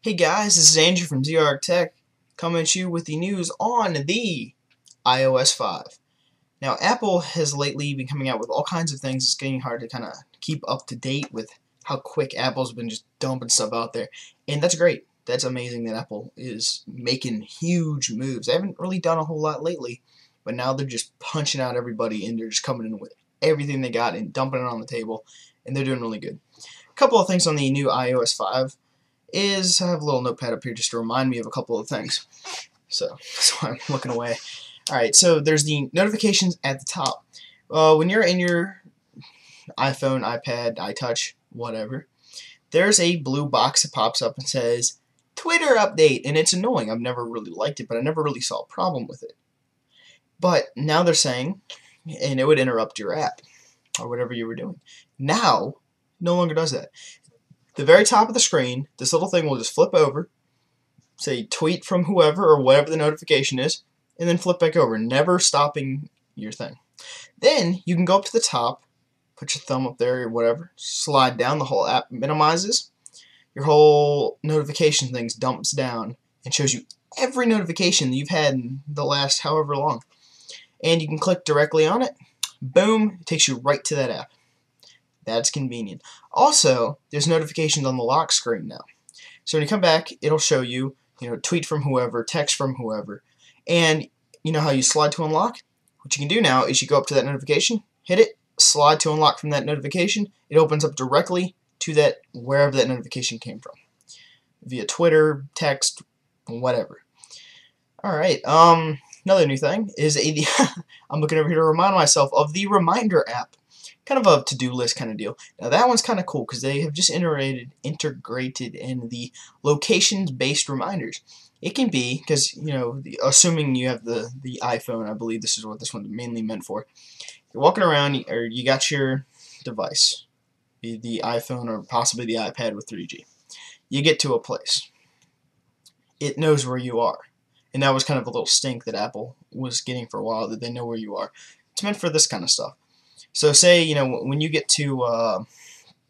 Hey guys, this is Andrew from xearktech coming at you with the news on the iOS 5. Now, Apple has lately been coming out with all kinds of things. It's getting hard to kind of keep up to date with how quick Apple's been just dumping stuff out there. And that's great. That's amazing that Apple is making huge moves. They haven't really done a whole lot lately, but now they're just punching out everybody and they're just coming in with everything they got and dumping it on the table, and they're doing really good. A couple of things on the new iOS 5 is I have a little notepad up here just to remind me of a couple of things. So I'm looking away. Alright, so there's the notifications at the top. When you're in your iPhone, iPad, iTouch, whatever, there's a blue box that pops up and says Twitter update, and it's annoying. I've never really liked it, but I never really saw a problem with it. But now they're saying, and it would interrupt your app or whatever you were doing. Now, no longer does that. The very top of the screen, this little thing will just flip over, say tweet from whoever or whatever the notification is, and then flip back over, never stopping your thing. Then you can go up to the top, put your thumb up there or whatever, slide down, the whole app minimizes, your whole notification thing dumps down and shows you every notification that you've had in the last however long. And you can click directly on it, boom, it takes you right to that app. That's convenient. Also, there's notifications on the lock screen now. So when you come back, it'll show you, tweet from whoever, text from whoever. And you know how you slide to unlock? What you can do now is you go up to that notification, hit it, slide to unlock from that notification. It opens up directly to that wherever that notification came from. Via Twitter, text, whatever. Alright, another new thing is I'm looking over here to remind myself of the Reminder app. Kind of a to-do list kind of deal. Now that one's kind of cool because they have just integrated in the locations-based reminders. It can be, because, assuming you have the iPhone, I believe this is what this one's mainly meant for. You're walking around, or you got your device, the iPhone or possibly the iPad with 3G. You get to a place. It knows where you are. And that was kind of a little stink that Apple was getting for a while, that they know where you are. It's meant for this kind of stuff. So say, when you get to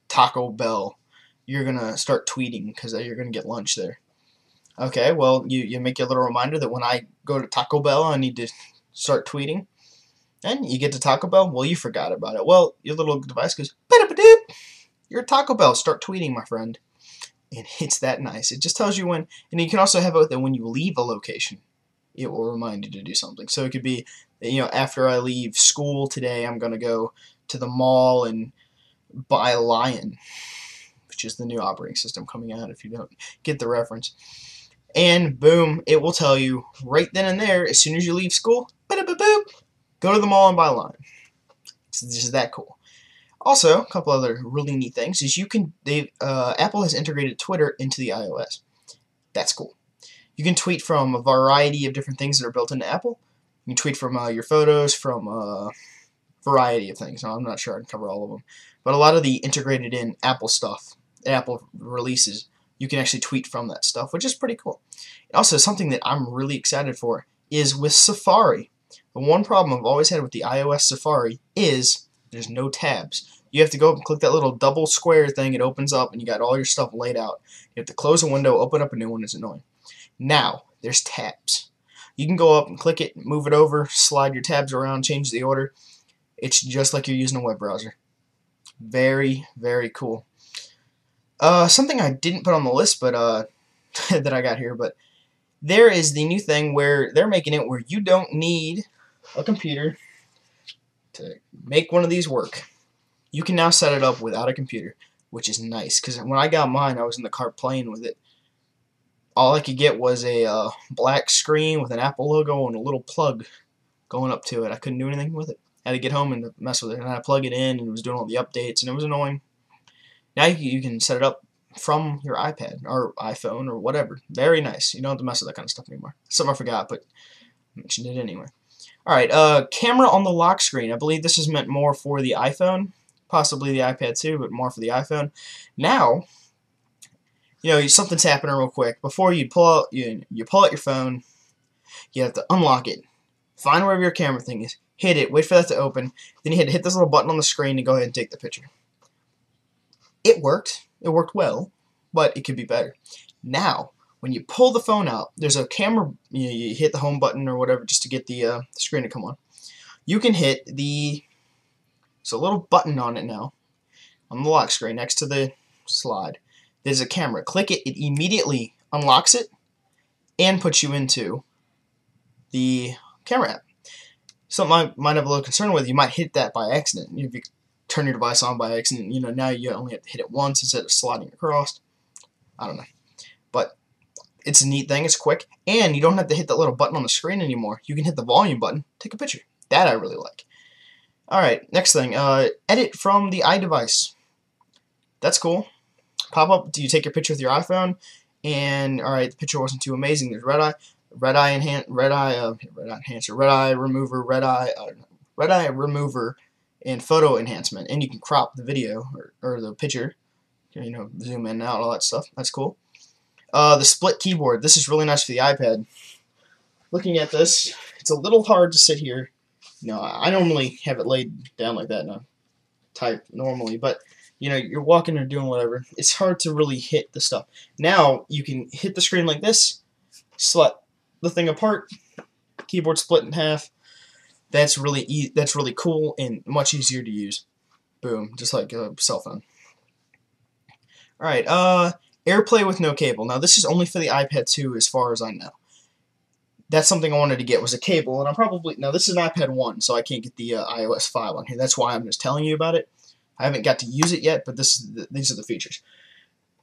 Taco Bell, you're going to start tweeting because you're going to get lunch there. Okay, well, you make a little reminder that when I go to Taco Bell, I need to start tweeting. And you get to Taco Bell, well, you forgot about it. Well, your little device goes, ba-da-ba-doop, you're at Taco Bell, start tweeting, my friend. And it's that nice. It just tells you when, and you can also have it that when you leave a location, it will remind you to do something. So it could be, after I leave school today, I'm going to go to the mall and buy a Lion, which is the new operating system coming out if you don't get the reference. And boom, it will tell you right then and there, as soon as you leave school, ba-da-ba-boop, go to the mall and buy a Lion. It's just that cool. Also, a couple other really neat things is Apple has integrated Twitter into the iOS. That's cool. You can tweet from a variety of different things that are built into Apple. You can tweet from your photos, from a variety of things. Now, I'm not sure I can cover all of them. But a lot of the integrated in Apple stuff, Apple releases, you can actually tweet from that stuff, which is pretty cool. Also, something that I'm really excited for is with Safari. The one problem I've always had with the iOS Safari is there's no tabs. You have to go up and click that little double square thing. It opens up, and you got all your stuff laid out. You have to close a window, open up a new one. It's annoying. Now, there's tabs. You can go up and click it, move it over, slide your tabs around, change the order. It's just like you're using a web browser. Very, very cool. Something I didn't put on the list, but that I got here, but there is the new thing where they're making it where you don't need a computer to make one of these work. You can now set it up without a computer, which is nice, because when I got mine, I was in the car playing with it. All I could get was a black screen with an Apple logo and a little plug going up to it. I couldn't do anything with it. I had to get home and mess with it, and I had to plug it in, and it was doing all the updates, and it was annoying. Now you can set it up from your iPad or iPhone or whatever. Very nice. You don't have to mess with that kind of stuff anymore. Something I forgot, but I mentioned it anyway. Alright, camera on the lock screen. I believe this is meant more for the iPhone, possibly the iPad too, but more for the iPhone. Now, something's happening real quick. Before you pull out your phone, you have to unlock it, find wherever your camera thing is, hit it, wait for that to open, then you had to hit this little button on the screen to go ahead and take the picture. It worked. It worked well. but it could be better. Now, when you pull the phone out, there's a camera, you hit the home button or whatever just to get the screen to come on. You can hit there's a little button on it now, on the lock screen next to the slide. There's a camera. Click it, it immediately unlocks it and puts you into the camera app. Something I might have a little concern with, you might hit that by accident. If you turn your device on by accident, now you only have to hit it once instead of sliding across. I don't know. But it's a neat thing, it's quick, and you don't have to hit that little button on the screen anymore. You can hit the volume button, take a picture. That I really like. Alright, next thing, edit from the iDevice. That's cool. Pop up, do you take your picture with your iPhone? And, alright, the picture wasn't too amazing. There's red eye remover, and photo enhancement. And you can crop the video, or the picture. Zoom in and out, all that stuff. That's cool. The split keyboard. This is really nice for the iPad. Looking at this, it's a little hard to sit here. I normally have it laid down like that and I type normally, but you're walking or doing whatever. It's hard to really hit the stuff. Now you can hit the screen like this, split the thing apart, keyboard split in half. That's really cool and much easier to use. Boom, just like a cell phone. All right, AirPlay with no cable. Now this is only for the iPad 2 as far as I know. That's something I wanted to get was a cable, and now this is an iPad 1, so I can't get the iOS 5 on here. That's why I'm just telling you about it. I haven't got to use it yet, but these are the features.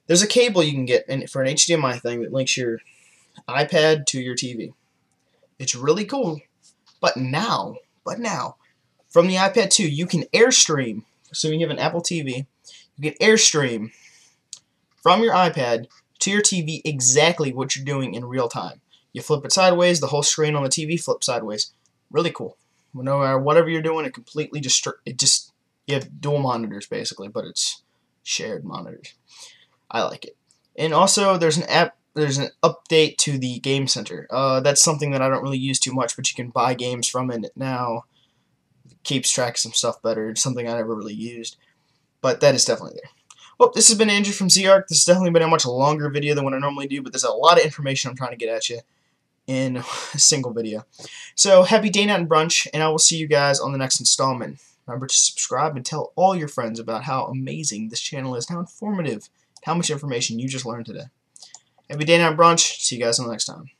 There's a cable you can get for an HDMI thing that links your iPad to your TV. It's really cool, but now, from the iPad 2, you can Airstream, assuming you have an Apple TV, you can Airstream from your iPad to your TV exactly what you're doing in real time. You flip it sideways, the whole screen on the TV flips sideways. Really cool. No matter whatever you're doing, you have dual monitors basically, but it's shared monitors. I like it. And also, there's an update to the Game Center. That's something that I don't really use too much, but you can buy games from it now. It keeps track of some stuff better. It's something I never really used, but that is definitely there. Well, this has been Andrew from xearktech. This has definitely been a much longer video than what I normally do, but there's a lot of information I'm trying to get at you in a single video. So, happy day, night, and brunch, and I will see you guys on the next installment. Remember to subscribe and tell all your friends about how amazing this channel is, how informative, how much information you just learned today. Happy day, night, and brunch. See you guys on the next time.